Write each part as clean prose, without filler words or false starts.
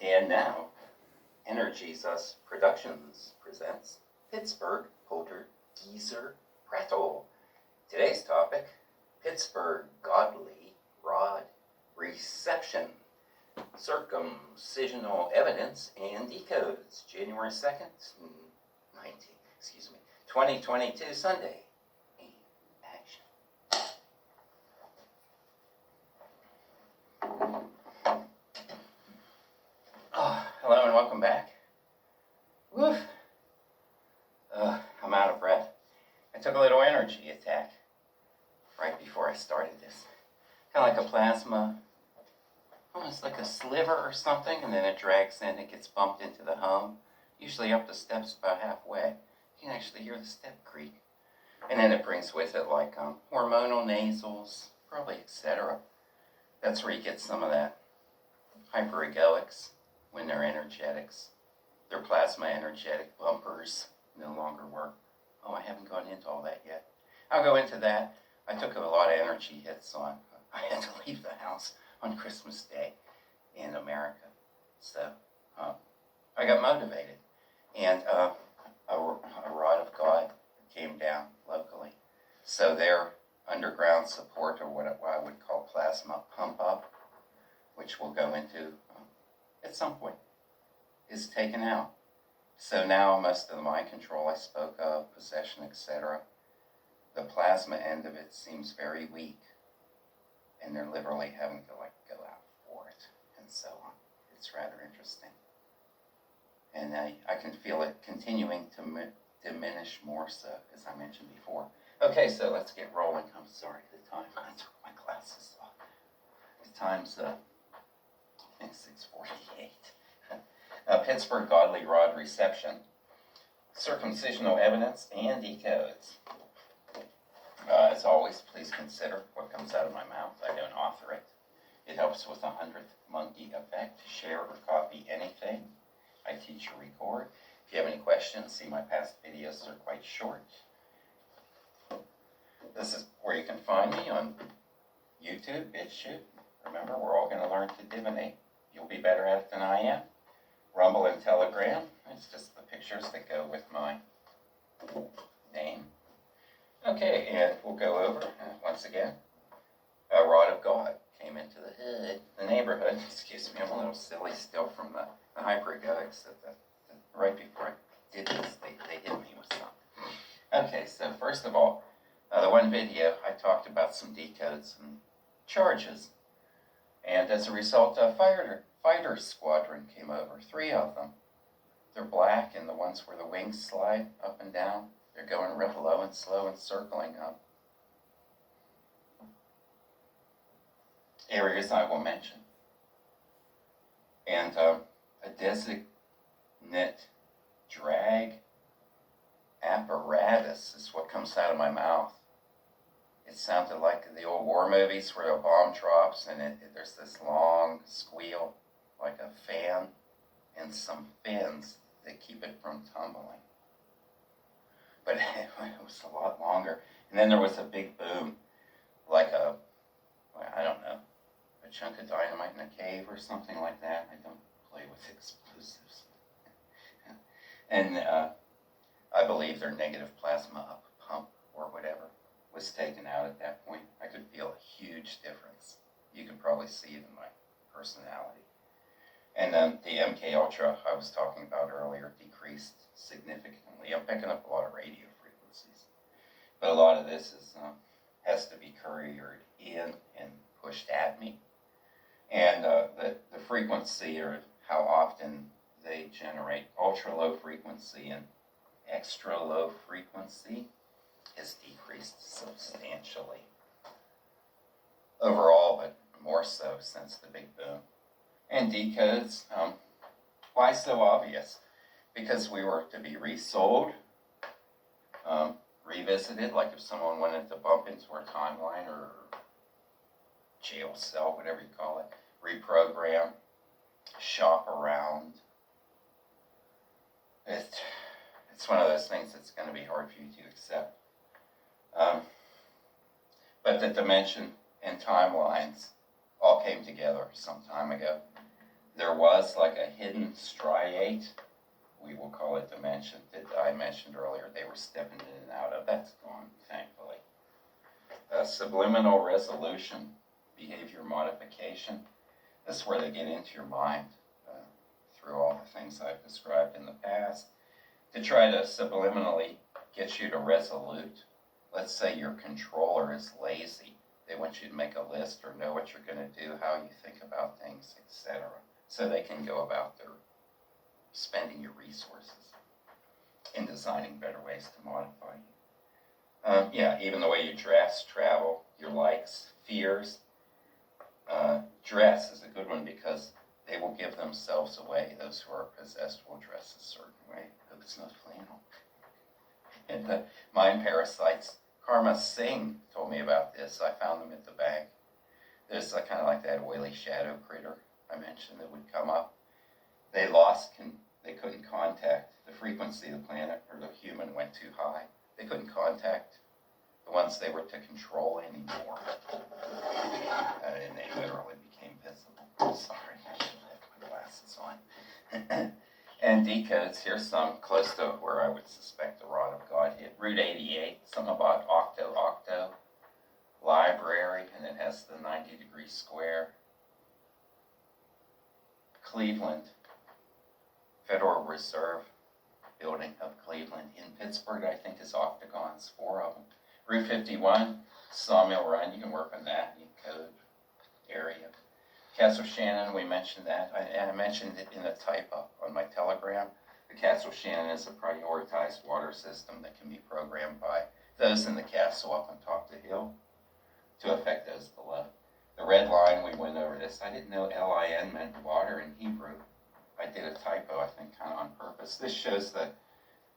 And now, Energies Us Productions presents Pittsburgh Poltergeezer Prattle. Today's topic, Pittsburgh Godly Rod Reception, Circumcisional Evidence and Decodes, January 2nd, 2022, Sunday. Action. Hello and welcome back. Woof. I'm out of breath. I took a little energy attack right before I started this. Kind of like a plasma, almost like a sliver or something, and then it drags in, it gets bumped into the home, usually up the steps about halfway. You can actually hear the step creak. And then it brings with it like hormonal nasals, probably etc. That's where you get some of that hyperegoics when they're energetics. Their plasma energetic bumpers no longer work. Oh, I haven't gone into all that yet. I'll go into that. I took a lot of energy hits on. I had to leave the house on Christmas Day in America. So I got motivated. And a rod of God came down locally. So their underground support, or what I would call plasma pump up, which we'll go into at some point, is taken out. So now most of the mind control I spoke of, possession, etc., the plasma end of it seems very weak, and they're literally having to go out for it, and so on. It's rather interesting. And I can feel it continuing to diminish more so, as I mentioned before. Okay, so let's get rolling. I'm sorry, the time. I took my glasses off. The time's, I think, 6:48. Pittsburgh Godly Rod Reception, Circumcisional Evidence and Decodes. As always, please consider what comes out of my mouth. I don't author it. It helps with the 100th monkey effect. Share or copy anything I teach or record. If you have any questions, see my past videos are quite short. This is where you can find me on YouTube, BitChute. Remember, we're all going to learn to divinate. You'll be better at it than I am. Rumble and Telegram. It's just the pictures that go with my name. Okay, and we'll go over, once again, a rod of God came into the neighborhood. Excuse me, I'm a little silly still from the hyperegoics. Right before I did this, they hit me with something. Okay, so first of all, the one video, I talked about some decodes and charges. And as a result, a fighter squadron came over, 3 of them. They're black, and the ones where the wings slide up and down, they're going real low and slow and circling up. Areas I will mention. And a designate drag apparatus is what comes out of my mouth. It sounded like the old war movies where a bomb drops and there's this long squeal like a fan and some fins that keep it from tumbling. But it was a lot longer. And then there was a big boom, like I don't know, a chunk of dynamite in a cave or something like that. I don't play with explosives. And I believe their negative plasma pump or whatever was taken out at that point. I could feel a huge difference. You can probably see it in my personality. And then the MK Ultra I was talking about earlier decreased significantly. I'm picking up a lot of radio frequencies, but a lot of this has to be couriered in and pushed at me. And the frequency, or how often they generate ultra low frequency and extra low frequency, has decreased substantially overall, but more so since the big boom. And decodes, why so obvious? Because we were to be resold, revisited, like if someone wanted to bump into our timeline or jail cell, whatever you call it, reprogram, shop around. It's one of those things that's going to be hard for you to accept. But the dimension and timelines all came together some time ago. there was like a hidden striate, we will call it dimension, that I mentioned earlier. They were stepping in and out of. That's gone, thankfully. Subliminal resolution, behavior modification. This is where they get into your mind through all the things I've described in the past to try to subliminally get you to resolute. Let's say your controller is lazy. They want you to make a list or know what you're going to do, how you think about things, etc. So they can go about their spending your resources and designing better ways to modify you. Even the way you dress, travel, your likes, fears. Dress is a good one because they will give themselves away. Those who are possessed will dress a certain way. I hope it's not flannel. And mind parasites. Karma Singh told me about this. I found them at the bank. There's kind of like that oily shadow critter I mentioned that would come up. They couldn't contact the frequency of the planet or the human went too high. They couldn't contact the ones they were to control anymore. And they literally became visible. Sorry, I should have my glasses on. And decodes, here's some close to where I would suspect the rod of God hit. Route 88, something about octo, library, and it has the 90-degree square. Cleveland, Federal Reserve building of Cleveland. In Pittsburgh, I think, is octagons, 4 of them. Route 51, Sawmill Run, you can work on that, you code area. Castle Shannon, we mentioned that. I mentioned it in a type-up on my telegram. The Castle Shannon is a prioritized water system that can be programmed by those in the castle up on top of the hill to affect those below. The red line, we went over this. I didn't know L-I-N meant water in Hebrew. I did a typo, I think, kind of on purpose. This shows the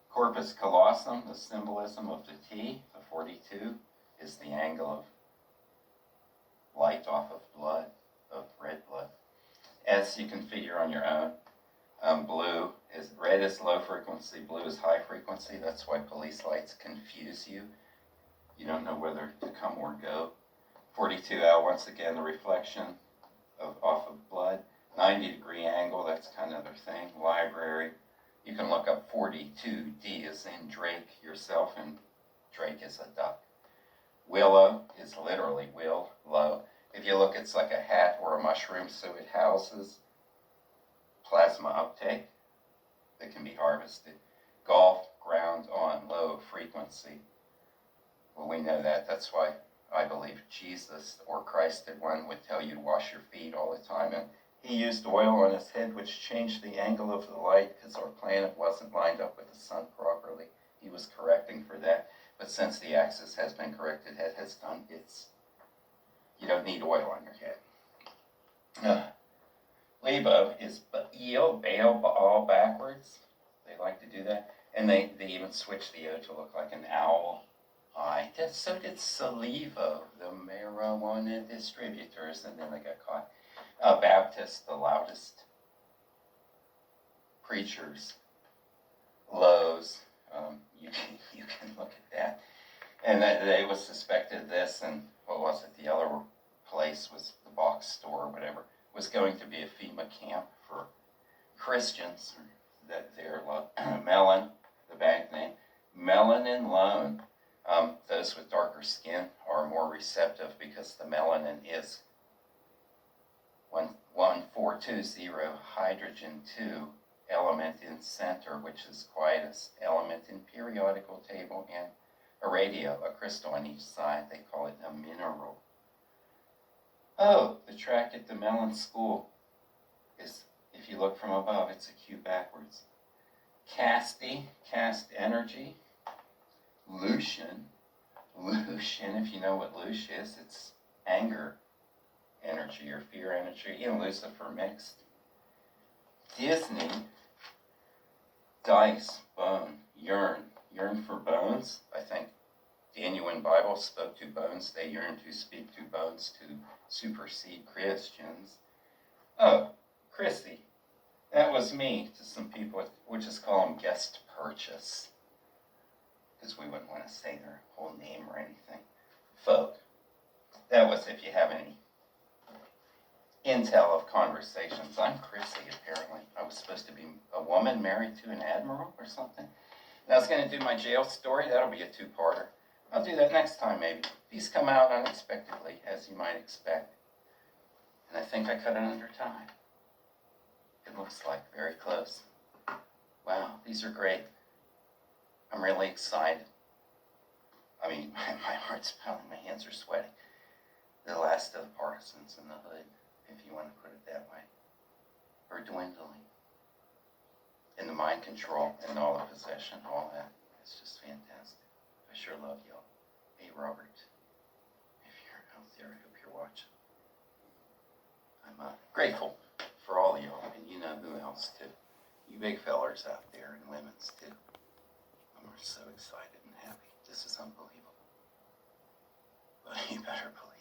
corpus callosum, the symbolism of the T. The 42 is the angle of light off of blood, of red blood. As you can figure on your own, red is low frequency, blue is high frequency. That's why police lights confuse you. You don't know whether to come or go. 42L, once again, the reflection off of blood. 90-degree angle, that's kind of their thing. Library, you can look up 42D as in Drake yourself, and Drake is a duck. Willow is literally willow. If you look, it's like a hat or a mushroom, so it houses plasma uptake that can be harvested. Golf, ground on low frequency. Well, we know that. That's why I believe Jesus or Christ at one would tell you to wash your feet all the time. And he used oil on his head, which changed the angle of the light because our planet wasn't lined up with the sun properly. He was correcting for that. But since the axis has been corrected, it has done its. You don't need oil on your head. Lebo is Baal, Baal backwards. They like to do that. And they even switch the O to look like an owl eye. So did Salivo, the marijuana distributors, and then they got caught. Baptists, the loudest preachers. Lowe's, you can look at that. And they was suspected this, and what was it? The other place was the box store or whatever. Was going to be a FEMA camp for Christians. That their Mellon, the bank name, melanin loan. Those with darker skin are more receptive because the melanin is 1420 hydrogen 2 element in center, which is quietest element in periodical table, and a radio, a crystal on each side. They call it a mineral. Oh, the track at the Mellon School is, if you look from above, it's a Q backwards. Casty, cast energy. Lucian, if you know what Lush is, it's anger energy or fear energy. And Lucifer mixed. Disney, dice, bone, yearn for bones. I think Daniel in Bible spoke to bones. They yearn to speak to bones to supersede Christians. Oh, Chrissy. That was me to some people. We'll just call them guest purchase, because we wouldn't want to say their whole name or anything. Folk. That was if you have any intel of conversations. I'm Chrissy. woman married to an admiral or something. And I was going to do my jail story. That'll be a two-parter. I'll do that next time, maybe. These come out unexpectedly, as you might expect. And I think I cut it under time. It looks like very close. Wow, these are great. I'm really excited. I mean, my heart's pounding, my hands are sweating. The last of the partisans in the hood, if you want to put it that way, are dwindling. And the mind control and all the possession, all that. It's just fantastic. I sure love y'all. Hey, Robert, if you're out there, I hope you're watching. I'm grateful for all of y'all, and you know who else too. You big fellers out there and women's too. I'm so excited and happy. This is unbelievable. But you better believe